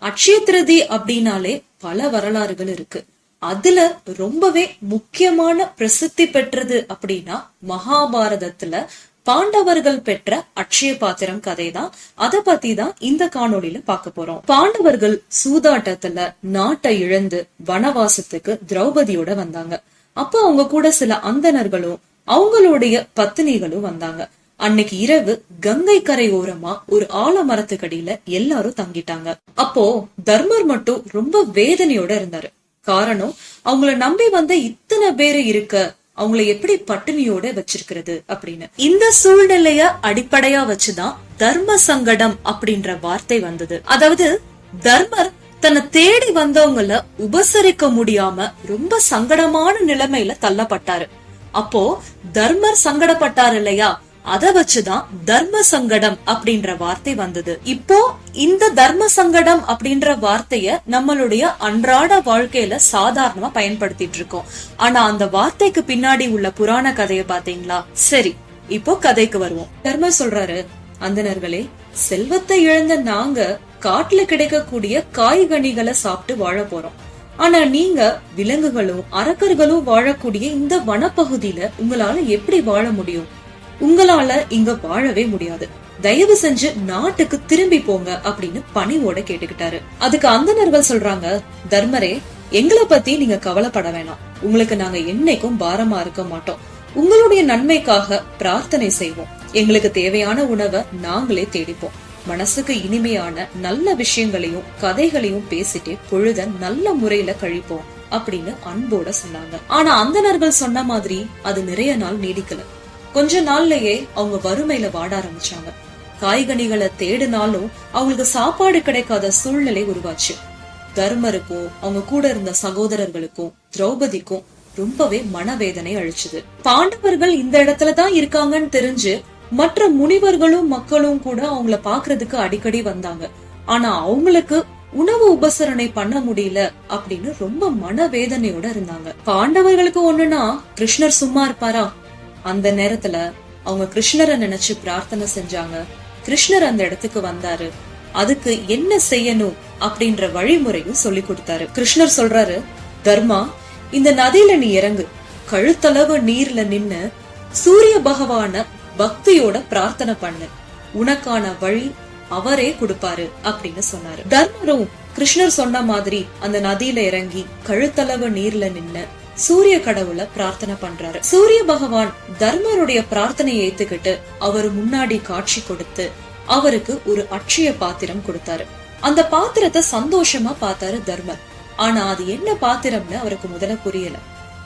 அட்சய திருதி அப்படின்னாலே பல வரலாறுகள் இருக்கு. அதுல ரொம்பவே முக்கியமான பிரசித்தி பெற்றது அப்படின்னா மகாபாரதத்துல பாண்டவர்கள் பெற்ற அட்சய பாத்திரம் கதை தான். அத பத்தி தான் இந்த காணொளியில பார்க்க போறோம். பாண்டவர்கள் சூதாட்டத்துல நாட்டை இழந்து வனவாசத்துக்கு திரௌபதியோட வந்தாங்க. அப்போ அவங்க கூட சில அந்தணர்களும் அவங்களுடைய பத்தினிகளும் வந்தாங்க. அன்னைக்கு இரவு கங்கை கரை ஓரமா ஒரு ஆலமரத்துக்கடியில எல்லாரும் தங்கிட்டாங்க. அப்போ தர்மர் மட்டும் ரொம்ப வேதனையோட இருந்தாரு. காரணம், அவங்கள நம்பி வந்த இத்தனை பேரு இருக்க அவங்களை எப்படி பட்டினியோட வச்சிருக்கிறது அப்படின்னு. இந்த சூழ்நிலைய அடிப்படையா வச்சுதான் தர்ம சங்கடம் அப்படின்ற வார்த்தை வந்தது. அதாவது தர்மர் தன்னை தேடி வந்தவங்கள உபசரிக்க முடியாம ரொம்ப சங்கடமான நிலைமையில தள்ளப்பட்டாரு. அப்போ தர்மர் சங்கடப்பட்டாரு இல்லையா, அத வச்சுதான் தர்ம சங்கடம் அப்படின்ற வார்த்தை வந்தது. இப்போ இந்த தர்ம சங்கடம் அப்படின்ற வார்த்தைய நம்மளுடைய அன்றாட வாழ்க்கையில சாதாரணமா பயன்படுத்திட்டு இருக்கோம். ஆனா அந்த வார்த்தைக்கு பின்னாடி உள்ள புராண கதையை பாத்தீங்களா? சரி, இப்போ கதைக்கு வருவோம். தர்மர் சொல்றாரு, அந்தணர்களே, செல்வத்தை இழந்த நாங்க காட்டுல கிடைக்கக்கூடிய காய்கனிகளை சாப்பிட்டு வாழ போறோம். ஆனா நீங்க விலங்குகளும் அரக்கர்களும் வாழக்கூடிய இந்த வனப்பகுதியில உங்களால எப்படி வாழ முடியும்? உங்களால இங்க வாழவே முடியாது. தயவு செஞ்சு நாட்டுக்கு திரும்பி போங்க அப்படின்னு பணிவோட கேட்டுக்கிட்டாரு. அதுக்கு அந்தணர்கள் சொல்றாங்க, தர்மரே, எங்களை பத்தி நீங்க கவலைப்பட வேணாம். உங்களுக்கு நாங்க என்னைக்கும் பாரமா இருக்க மாட்டோம். உங்களுடைய நன்மைக்காக பிரார்த்தனை செய்வோம். எங்களுக்கு தேவையான உணவை நாங்களே தேடிப்போம். மனசுக்கு இனிமையான நல்ல விஷயங்களையும் கதைகளையும் பேசிட்டு பொழுத நல்ல முறையில கழிப்போம் அப்படின்னு அன்போட சொன்னாங்க. ஆனா அந்தணர்கள் சொன்ன மாதிரி அது நிறைய நாள் நீடிக்கல. கொஞ்ச நாள்லயே அவங்க வறுமையில வாட ஆரம்பிச்சாங்க. காய்கனிகளை தேடினாலும் அவங்களுக்கு சாப்பாடு கிடைக்காத சூழ்நிலை உருவாச்சு. தர்மருக்கும் அவங்க கூட இருந்த சகோதரர்களுக்கும் திரௌபதிக்கும் ரொம்பவே மனவேதனை அழிச்சுது. பாண்டவர்கள் இந்த இடத்துலதான் இருக்காங்கன்னு தெரிஞ்சு மற்ற முனிவர்களும் மக்களும் கூட அவங்கள பாக்குறதுக்கு அடிக்கடி வந்தாங்க. ஆனா அவங்களுக்கு உணவு உபசரணை பண்ண முடியல அப்படின்னு ரொம்ப மனவேதனையோட இருந்தாங்க. பாண்டவர்களுக்கு ஒண்ணுன்னா கிருஷ்ணர் சும்மா இருப்பாரா? அந்த நேரத்துல அவங்க கிருஷ்ணரை நினைச்சு பிரார்த்தனை செஞ்சாங்க. கிருஷ்ணர் அந்த இடத்துக்கு வந்தாரு. அதுக்கு என்ன செய்யணும் அப்படின்ற வழிமுறையும் சொல்லி கொடுத்தாரு. கிருஷ்ணர் சொல்றாரு, தர்மா, இந்த நதியில நீ இறங்கு. கழுத்தளவு நீர்ல நின்னு சூரிய பகவான பக்தியோட பிரார்த்தனை பண்ணு. உனக்கான வழி அவரே கொடுப்பாரு அப்படின்னு சொன்னாரு. தர்மரும் கிருஷ்ணர் சொன்ன மாதிரி அந்த நதியில இறங்கி கழுத்தளவு நீர்ல நின்னு சூரிய கடவுளை பிரார்த்தனை பண்றாரு. சூரிய பகவான் தர்மருடைய பிரார்த்தனையை ஏத்துக்கிட்டு அவரு முன்னாடி காட்சி கொடுத்து அவருக்கு ஒரு அட்சய பாத்திரம் கொடுத்தாரு. அந்த பாத்திரத்தை சந்தோஷமா பார்த்தாரு தர்மர். ஆனா அது என்ன பாத்திரம்னு அவருக்கு முதல்ல புரியல.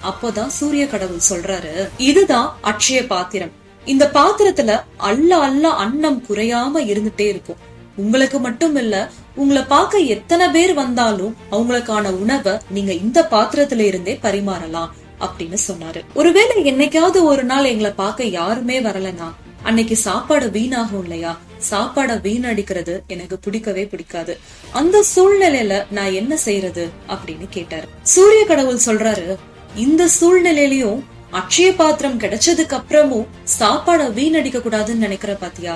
அப்போதான் சூரிய கடவுள் சொல்றாரு, இதுதான் அட்சய பாத்திரம். இந்த பாத்திரத்துல அல்ல அன்னம் குறையாம இருந்துட்டே இருக்கும். உங்களுக்கு மட்டும் இல்ல, உங்களை பார்க்க எத்தனை பேர் வந்தாலும் அவங்களுக்கான உணவை நீங்க இந்த பாத்திரத்துல இருந்தே பரிமாறலாம் அப்படின்னு சொன்னாரு. ஒருவேளை என்னைக்காவது ஒரு நாள் எங்களை பார்க்க யாருமே வரலனா அன்னைக்கு சாப்பாடு வீணாகும் இல்லையா? சாப்பாட வீணடிக்கிறது எனக்கு பிடிக்கவே பிடிக்காது. அந்த சூழ்நிலையில நான் என்ன செய்யறது அப்படின்னு கேட்டாரு. சூரிய கடவுள் சொல்றாரு, இந்த சூழ்நிலையிலயும் அட்சய பாத்திரம் கிடைச்சதுக்கு அப்புறமும் சாப்பாட வீணடிக்க கூடாதுன்னு நினைக்கிற பாத்தியா?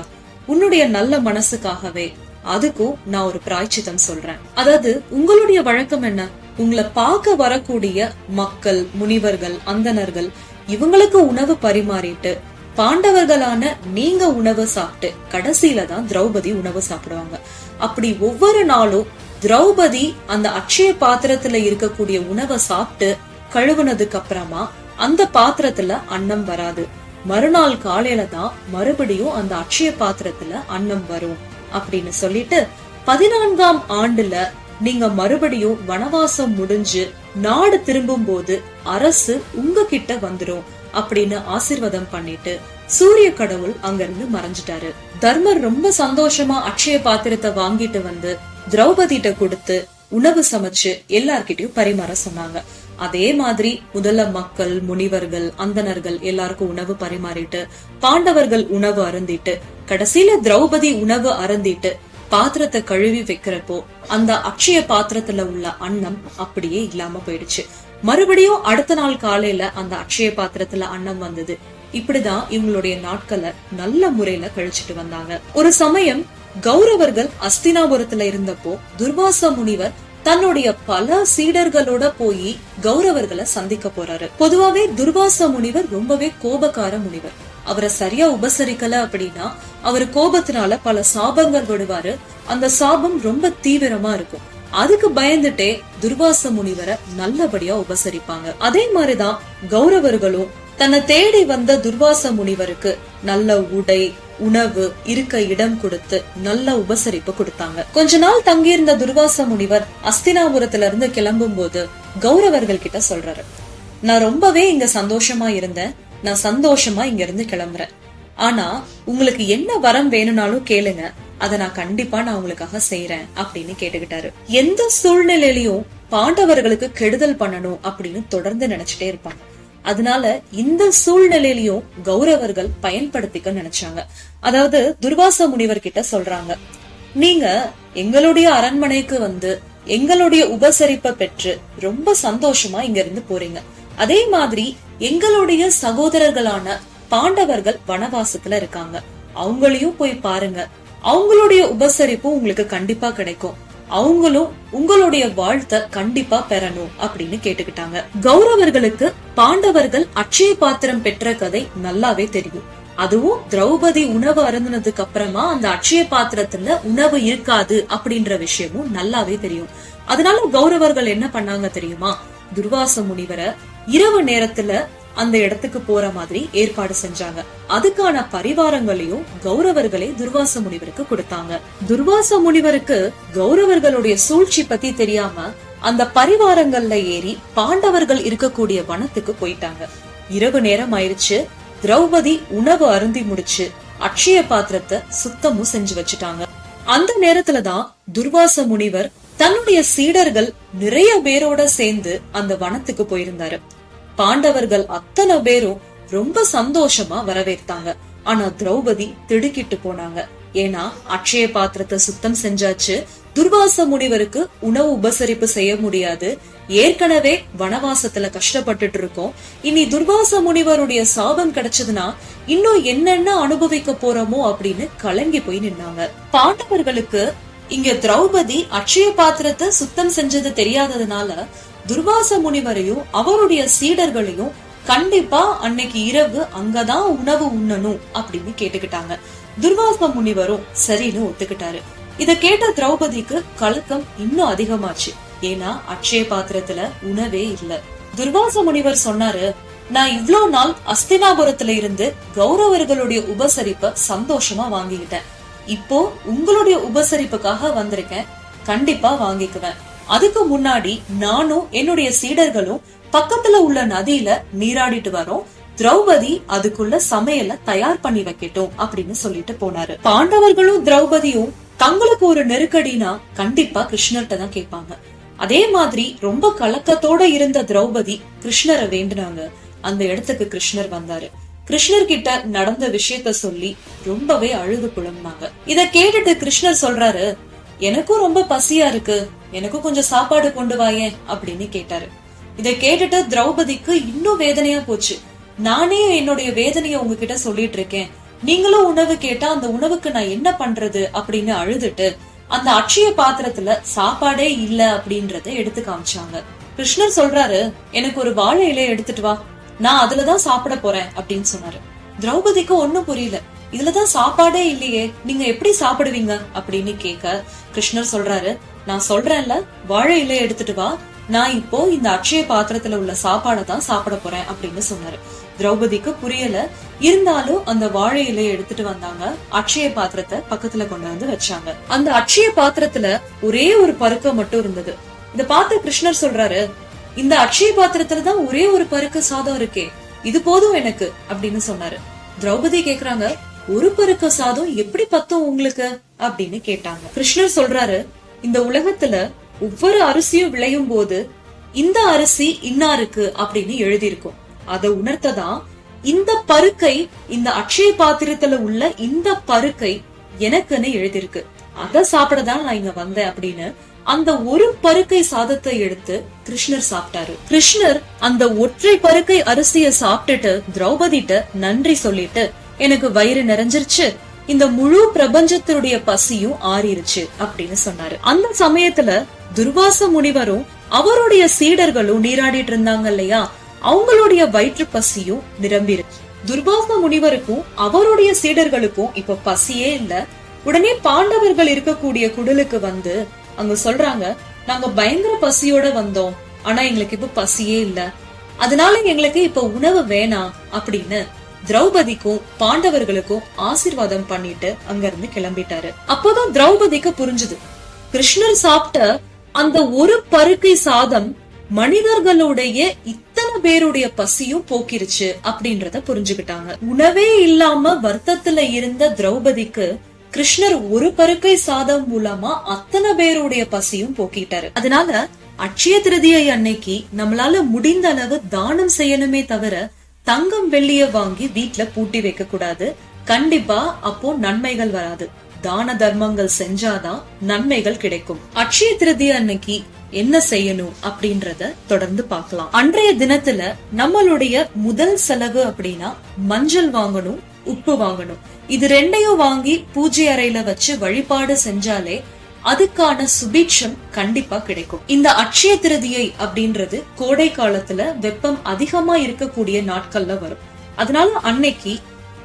உன்னுடைய நல்ல மனசுக்காகவே அதுக்கும் நான் ஒரு பிராய்ச்சித்தம் சொல்றேன். அதாவது உங்களுடைய வழக்கம் என்ன? உங்களை பார்க்க வரக்கூடிய மக்கள், முனிவர்கள், அந்தணர்கள் இவங்களுக்கு உணவு பரிமாறிட்டு பாண்டவர்களான நீங்க உணவு சாப்பிட்டு கடைசியில தான் திரௌபதி உணவு சாப்பிடுவாங்க. அப்படி ஒவ்வொரு நாளும் திரௌபதி அந்த அட்சய பாத்திரத்துல இருக்கக்கூடிய உணவை சாப்பிட்டு கழுவுனதுக்கு அப்புறமா அந்த பாத்திரத்துல அன்னம் வராது. மறுநாள் காலையில தான் மறுபடியும் அந்த அட்சய பாத்திரத்துல அன்னம் வரும் அப்படின்னு சொல்லிட்டு 14ஆம் ஆண்டுல நீங்க மறுபடியும் வனவாசம் முடிஞ்சு நாடு திரும்பும் போது அரசு உங்ககிட்ட வந்துரும் அப்படின்னு ஆசீர்வாதம் பண்ணிட்டு சூரிய கடவுள் அங்க இருந்து மறைஞ்சிட்டாரு. தர்மர் ரொம்ப சந்தோஷமா அட்சய பாத்திரத்தை வாங்கிட்டு வந்து திரௌபதிட்ட கொடுத்து உணவு சமைச்சு எல்லார்கிட்டயும் பரிமாற சொன்னாங்க. அதே மாதிரி முதல்ல மக்கள், முனிவர்கள், அந்தணர்கள் எல்லாருக்கும் உணவு பரிமாறிட்டு பாண்டவர்கள் உணவு அருந்திட்டு கடைசியில திரௌபதி உணவு அருந்திட்டு பாத்திரத்தை கழுவி வைக்கிறப்போ அந்த அட்சய பாத்திரத்துல உள்ள அன்னம் அப்படியே இல்லாம போயிடுச்சு. மறுபடியும் அடுத்த நாள் காலையில அந்த அட்சய பாத்திரத்துல அன்னம் வந்தது. இப்படிதான் இவங்களுடைய நாட்களை நல்ல முறையில கழிச்சிட்டு வந்தாங்க. ஒரு சமயம் கௌரவர்கள் அஸ்தினாபுரத்துல இருந்தப்போ துர்வாச முனிவர் தன்னுடைய பல சீடர்களோட போய் கௌரவர்களை சந்திக்க போறாரு. பொதுவாவே துர்வாச முனிவர் ரொம்பவே கோபக்கார முனிவர். அவரை சரியா உபசரிக்கல அப்படின்னா அவர் கோபத்தினால பல சாபங்கள் விடுவாரு. அந்த சாபம் ரொம்ப தீவிரமா இருக்கும். அதுக்கு பயந்துட்டே துர்வாச முனிவரை நல்லபடியா உபசரிப்பாங்க. அதே மாதிரிதான் கௌரவர்களும் தன்னை தேடி வந்த துர்வாச முனிவருக்கு நல்ல உடை, உணவு, இருக்க இடம் கொடுத்து நல்ல உபசரிப்பு கொடுத்தாங்க. கொஞ்ச நாள் தங்கியிருந்த துர்வாச முனிவர் அஸ்தினாபுரத்துல இருந்து கிளம்பும் போது கௌரவர்கள் கிட்ட சொல்றாரு, நான் ரொம்பவே இங்க சந்தோஷமா இருந்தேன், நான் சந்தோஷமா இங்க இருந்து கிளம்புறேன். ஆனா உங்களுக்கு என்ன வரம் வேணும்னாலும் கேளுங்க, அதை நான் கண்டிப்பா நான் உங்களுக்காக செய்யறேன் அப்படின்னு கேட்டுக்கிட்டாரு. எந்த சூழ்நிலையிலயும் பாண்டவர்களுக்கு கெடுதல் பண்ணணும் அப்படின்னு தொடர்ந்து நினைச்சிட்டே இருப்பாங்க. அதனால இந்த சூழ்நிலையிலயும் கௌரவர்கள் பயன்படுத்திக்க நினைச்சாங்க. அதாவது துர்வாச முனிவர் கிட்ட சொல்றாங்க, நீங்க எங்களுடைய அரண்மனைக்கு வந்து எங்களுடைய உபசரிப்பை பெற்று ரொம்ப சந்தோஷமா இங்க இருந்து போறீங்க. அதே மாதிரி எங்களுடைய சகோதரர்களான பாண்டவர்கள் வனவாசத்துல இருக்காங்க, அவங்களையும் போய் பாருங்க, அவங்களுடைய உபசரிப்பு உங்களுக்கு கண்டிப்பா கிடைக்கும், அவங்களும் உங்களுடைய வாழ்த்தை கண்டிப்பா பெறணும் அப்படின்னு கேட்டுக்கிட்டாங்க. கௌரவர்களுக்கு பாண்டவர்கள் அட்சய பாத்திரம் பெற்ற கதை நல்லாவே தெரியும். அதுவும் திரௌபதி உணவு அருந்தினதுக்கு அப்புறமா அந்த அட்சய பாத்திரத்துல உணவு இருக்காது அப்படின்ற விஷயமும் நல்லாவே தெரியும். அதனால கௌரவர்கள் என்ன பண்ணாங்க தெரியுமா, துர்வாச முனிவரை இரவு நேரத்துல அந்த இடத்துக்கு போற மாதிரி ஏற்பாடு செஞ்சாங்க. அதுக்கான பரிவாரங்களையும் கௌரவர்களே துர்வாச முனிவருக்கு கொடுத்தாங்க. துர்வாச முனிவருக்கு கௌரவர்களுடைய சூழ்ச்சி பத்தி தெரியாம அந்த பரிவாரங்கள்ல ஏறி பாண்டவர்கள் இருக்கக்கூடிய வனத்துக்கு போயிட்டாங்க. இரவு நேரம் ஆயிருச்சு. திரௌபதி உணவு அருந்தி முடிச்சு அட்சய பாத்திரத்தை சுத்தமும் செஞ்சு வச்சுட்டாங்க. அந்த நேரத்துலதான் துர்வாச முனிவர் தன்னுடைய சீடர்கள் நிறைய பேரோட சேர்ந்து அந்த வனத்துக்கு போயிருந்தாரு. பாண்டவர்கள் அத்தனை பேரும் ரொம்ப சந்தோஷமா வரவேற்றாங்க. ஆனா திரௌபதி திடுக்கிட்டு போனாங்க. ஏன்னா அட்சய பாத்திரத்தை சுத்தம் செஞ்சாச்சு, துர்வாச முனிவருக்கு உணவு உபசரிப்பு செய்ய முடியாது, ஏற்கனவே வனவாசத்துல கஷ்டப்பட்டுட்டு இருக்கோம், இனி துர்வாச முனிவருடைய சாபம் கிடைச்சதுன்னா இன்னும் என்னென்ன அனுபவிக்க போறோமோ அப்படின்னு கலங்கி போய் நின்னாங்க. பாண்டவர்களுக்கு இங்க திரௌபதி அட்சய பாத்திரத்தை சுத்தம் செஞ்சது தெரியாததுனால துர்வாச முனிவரையும் அவருடைய சீடர்களையும் கண்டிப்பா அன்னைக்கு இரவு அங்கதான் உணவு உண்ணணும் அப்படின்னு கேட்டுக்கிட்டாங்க. துர்வாச முனிவரும் சரின்னு ஒத்துக்கிட்டாரு. இத கேட்ட திரௌபதிக்கு கலக்கம் இன்னும் அதிகமாச்சு. ஏன்னா அட்சய பாத்திரத்துல உணவே இல்ல. துர்வாச முனிவர் சொன்னாரு, நான் இவ்ளோ நாள் அஸ்தினாபுரத்துல இருந்து கௌரவர்களுடைய உபசரிப்ப சந்தோஷமா வாங்கிக்கிட்டேன், இப்போ உங்களுடைய உபசரிப்புக்காக வந்திருக்கேன், கண்டிப்பா வாங்கிக்குவேன். அதுக்கு முன்னாடி நானும் என்னுடைய சீடர்களும் பக்கத்துல உள்ள நதியில நீராடிட்டு வரோம், திரௌபதி அதுக்குள்ள சமையல தயார் பண்ணி வைக்கட்டும் அப்படின்னு சொல்லிட்டு போனாரு. பாண்டவர்களும் திரௌபதியும் தங்களுக்கு ஒரு நெருக்கடினா கண்டிப்பா கிருஷ்ணர்கிட்ட தான் கேட்பாங்க. அதே மாதிரி ரொம்ப கலக்கத்தோட இருந்த திரௌபதி கிருஷ்ணரை வேண்டுனாங்க. அந்த இடத்துக்கு கிருஷ்ணர் வந்தாரு. கிருஷ்ணர் கிட்ட நடந்த விஷயத்த சொல்லி ரொம்பவே அழுது புலம்புனாங்க. இத கேட்டுட்டு கிருஷ்ணர் சொல்றாரு, எனக்கும் ரொம்ப பசியா இருக்கு, எனக்கும் கொஞ்சம் சாப்பாடு கொண்டு வாயேன் அப்படின்னு கேட்டாரு. இத கேட்டுட்டு திரௌபதிக்கு இன்னும் வேதனையா போச்சு. நானே என்னுடைய வேதனைய உங்ககிட்ட சொல்லிட்டு இருக்கேன், நீங்களும் உணவு கேட்டா அந்த உணவுக்கு நான் என்ன பண்றது அப்படின்னு அழுதுட்டு அந்த அட்சய பாத்திரத்துல சாப்பாடே இல்ல அப்படின்றத எடுத்து காமிச்சாங்க. கிருஷ்ணர் சொல்றாரு, எனக்கு ஒரு வாழை இலைய எடுத்துட்டு வா, நான் அதுலதான் சாப்பிட போறேன் அப்படின்னு சொன்னாரு. திரௌபதிக்கு ஒண்ணும் புரியல, இதுலதான் சாப்பாடே இல்லையே, நீங்க எப்படி சாப்பிடுவீங்க அப்படின்னு கேட்க கிருஷ்ணர் சொல்றாரு, நான் சொல்றேன்ல, வாழை இலைய எடுத்துட்டு வா, நான் இப்போ இந்த அட்சய பாத்திரத்துல உள்ள சாப்பாடை தான் சாப்பிட போறேன் அப்படின்னு சொன்னாரு. திரௌபதிக்கு புரியல, இருந்தாலும் அந்த வாழை இலைய எடுத்துட்டு வந்தாங்க. அட்சய பாத்திரத்தை பக்கத்துல கொண்டு வந்து வச்சாங்க. அந்த அட்சய பாத்திரத்துல ஒரே ஒரு பருக்க மட்டும் இருந்தது. இத பார்த்து கிருஷ்ணர் சொல்றாரு, இந்த அட்சய பாத்திரத்துலதான் ஒரே ஒரு பருக்க சாதம் இருக்கே, இது போதும் எனக்கு அப்படின்னு சொன்னாரு. திரௌபதி கேக்குறாங்க, ஒரு பருக்க சாதம் எப்படி பத்தும் உங்களுக்கு அப்படின்னு கேட்டாங்க. கிருஷ்ணர் சொல்றாரு, இந்த உலகத்துல ஒவ்வொரு அரிசியும் விளையும் போது இந்த அரிசி இன்னாருக்கு அப்படின்னு எழுதியிருக்கும், அதை உணர்த்ததான் இந்த பருக்கை, இந்த அட்சய பாத்திரத்துல உள்ள இந்த பருக்கை எனக்குன்னு எழுதிருக்கு, அத சாப்பிடதான் நான் இங்க வந்தேன் அப்படின்னு அந்த ஒரு பருக்கை சாதத்தை எடுத்து கிருஷ்ணர் சாப்பிட்டாரு. கிருஷ்ணர் அந்த ஒற்றை பருக்கை அரிசிய சாப்பிட்டுட்டு திரௌபதிட்ட நன்றி சொல்லிட்டு, எனக்கு வயிறு நிறைஞ்சிருச்சு, இந்த முழு பிரபஞ்சத்தினுடைய பசியும் ஆறிருச்சு அப்படின்னு சொன்னாரு. அந்த சமயத்துல துர்வாச முனிவரும் அவருடைய சீடர்களும் நீராடிட்டு இருந்தாங்க இல்லையா, அவங்களுடைய வயிற்று பசியும் நிரம்பிருச்சு. துர்வாச முனிவருக்கும் அவருடைய சீடர்களுக்கும் இப்ப பசியே இல்ல. உடனே பாண்டவர்கள் இருக்கக்கூடிய குடிலுக்கு வந்து அங்க சொல்றாங்க, நாங்க பயங்கர பசியோட வந்தோம், ஆனா எங்களுக்கு இப்ப பசியே இல்ல, அதனால எங்களுக்கு இப்ப உணவு வேணாம் அப்படின்னு திரௌபதிக்கும் பாண்டவர்களுக்கும் ஆசீர்வாதம் பண்ணிட்டு அங்க இருந்து கிளம்பிட்டாரு. அப்போதான் திரௌபதிக்கு புரிஞ்சுது, கிருஷ்ணர் சாப்பிட்ட அந்த ஒரு பருக்கை சாதம் மனிதர்களுடைய இத்தனை பேருடைய பசியும் போக்கிருச்சு அப்படின்றத புரிஞ்சுக்கிட்டாங்க. உணவே இல்லாம வருத்தத்துல இருந்த திரௌபதிக்கு கிருஷ்ணர் ஒரு பருக்கை சாதம் மூலமா அத்தனை பேருடைய பசியும் போக்கிட்டாரு. அதனால அட்சய திருதியை அன்னைக்கு நம்மளால முடிந்த அளவு தானம் செய்யணுமே தவிர தங்கம் வெள்ளிய வாங்கி வீட்டுல பூட்டி வைக்க கூடாது. கண்டிப்பா அப்போ நன்மைகள் வராது. தான தர்மங்கள் செஞ்சாதான் நன்மைகள் கிடைக்கும். அட்சய திருதியை அன்னைக்கு என்ன செய்யணும் அப்படின்றத தொடர்ந்து பார்க்கலாம். அன்றைய தினத்துல நம்மளுடைய முதல் செலவு அப்படின்னா மஞ்சள் வாங்கணும், உப்பு வாங்கணும். இது ரெண்டையும் வாங்கி பூஜை அறையில வச்சு வழிபாடு செஞ்சாலே அதுக்கான சுபீட்சம் கண்டிப்பா கிடைக்கும். இந்த அட்சய திருதியை அப்படின்றது கோடை காலத்துல வெப்பம் அதிகமா இருக்கக்கூடிய நாட்கள்ல வரும். அதனால அன்னைக்கு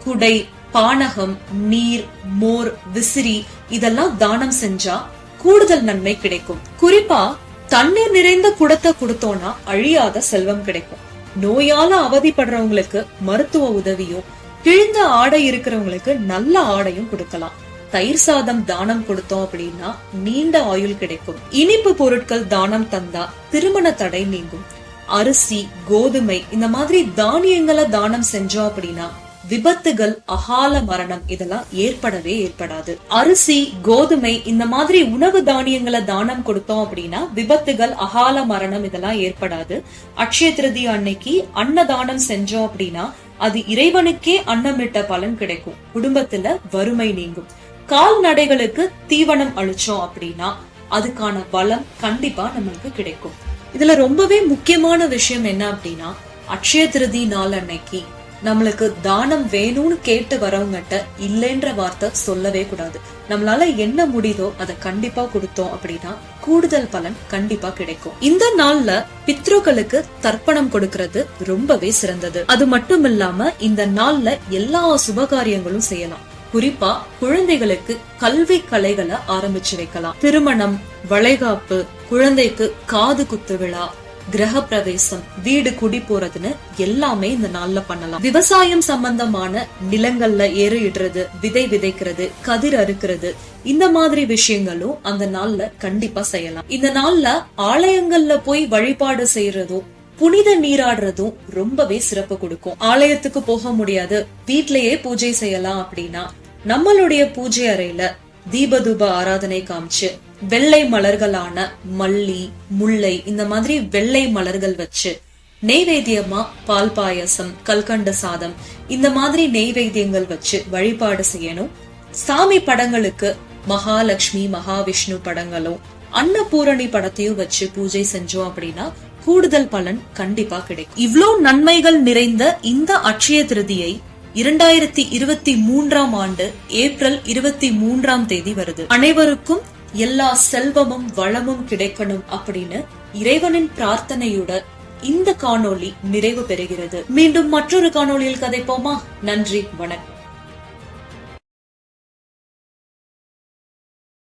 குடை, பானகம், நீர், மோர், விசிறி இதெல்லாம் தானம் செஞ்சா கூடுதல் நன்மை கிடைக்கும். குறிப்பா தண்ணீர் நிறைந்த குடத்தை கொடுத்தோம்னா அழியாத செல்வம் கிடைக்கும். நோயால அவதிப்படுறவங்களுக்கு மருத்துவ உதவியும், கிழிந்த ஆடை இருக்கிறவங்களுக்கு நல்ல ஆடையும் கொடுக்கலாம். தயிர் சாதம் தானம் கொடுத்தோம் அப்படின்னா நீண்ட ஆயுள் கிடைக்கும். இனிப்பு பொருட்கள் தானம் தந்தா திருமண தடை நீங்கும். அரிசி, கோதுமை இந்த மாதிரி தானியங்களை தானம் செஞ்சோம் அப்படின்னா விபத்துகள், அகால மரணம் இதெல்லாம் ஏற்படவே ஏற்படாது. அரிசி, கோதுமை இந்த மாதிரி உணவு தானியங்களை தானம் கொடுத்தோம் அப்படின்னா விபத்துகள், அகால மரணம் இதெல்லாம் ஏற்படாது. அட்சய திருதி அன்னைக்கு அன்னதானம் செஞ்சோம் அப்படின்னா அது இறைவனுக்கே அன்னமிட்ட பலன் கிடைக்கும். குடும்பத்துல வறுமை நீங்கும். கால்நடைகளுக்கு தீவனம் அளிச்சோம் அப்படின்னா அதுக்கான பலம் கண்டிப்பா நம்மளுக்கு கிடைக்கும். இதுல ரொம்பவே முக்கியமான விஷயம் என்ன அப்படின்னா, அட்சய திருதி நாள் அன்னைக்கு நம்மளுக்கு தானம் வேணும்னு கேட்டு வரவங்கிட்ட இல்லைன்ற வார்த்தை சொல்லவே கூடாது. நம்மளால என்ன முடியுதோ அதை கண்டிப்பா கொடுத்தோம் அப்படின்னா கூடுதல் பலன் கண்டிப்பா கிடைக்கும். இந்த நாள்ல பித்ருக்களுக்கு தர்ப்பணம் கொடுக்கறது ரொம்பவே சிறந்தது. அது மட்டும் இல்லாம இந்த நாள்ல எல்லா சுபகாரியங்களும் செய்யலாம். குறிப்பா குழந்தைகளுக்கு கல்வி கலைகளை ஆரம்பிச்சு வைக்கலாம். திருமணம், வளைகாப்பு, குழந்தைக்கு காது குத்து விழா, கிரக பிரவேசம், வீடு குடி போறதுன்னு எல்லாமே இந்த நாள்ல பண்ணலாம். விவசாயம் சம்பந்தமான நிலங்கள்ல ஏறு இடுறது, விதை விதைக்கிறது, கதிர் அறுக்கிறது இந்த மாதிரி விஷயங்களும் அந்த நாள்ல கண்டிப்பா செய்யலாம். இந்த நாள்ல ஆலயங்கள்ல போய் வழிபாடு செய்யறதும், புனித நீராடுறதும் ரொம்பவே சிறப்பு கொடுக்கும். ஆலயத்துக்கு போக முடியாது, வீட்லயே பூஜை செய்யலாம் அப்படின்னா நம்மளுடைய பூஜை அறையில தீபதூப ஆராதனை காமிச்சு வெள்ளை மலர்களான மல்லி, முல்லை இந்த மாதிரி வெள்ளை மலர்கள் வச்சு நெய்வேத்தியமா பால் பாயசம், கல்கண்ட சாதம் இந்த மாதிரி நெய்வேத்தியங்கள் வச்சு வழிபாடு செய்யணும். சாமி படங்களுக்கு மகாலட்சுமி, மகாவிஷ்ணு படங்களும் அன்னபூரணி படத்தையும் வச்சு பூஜை செஞ்சோம் அப்படின்னா கூடுதல் பலன் கண்டிப்பா கிடைக்கும். இவ்ளோ நன்மைகள் நிறைந்த இந்த அட்சய திருதியை 2023 ஆண்டு ஏப்ரல் 23 வருது. அனைவருக்கும் எல்லா செல்வமும் வளமும் கிடைக்கணும் அப்படின்னு இறைவனின் பிரார்த்தனையோட இந்த காணொளி நிறைவு பெறுகிறது. மீண்டும் மற்றொரு காணொளியில் கதைப்போமா? நன்றி, வணக்கம்.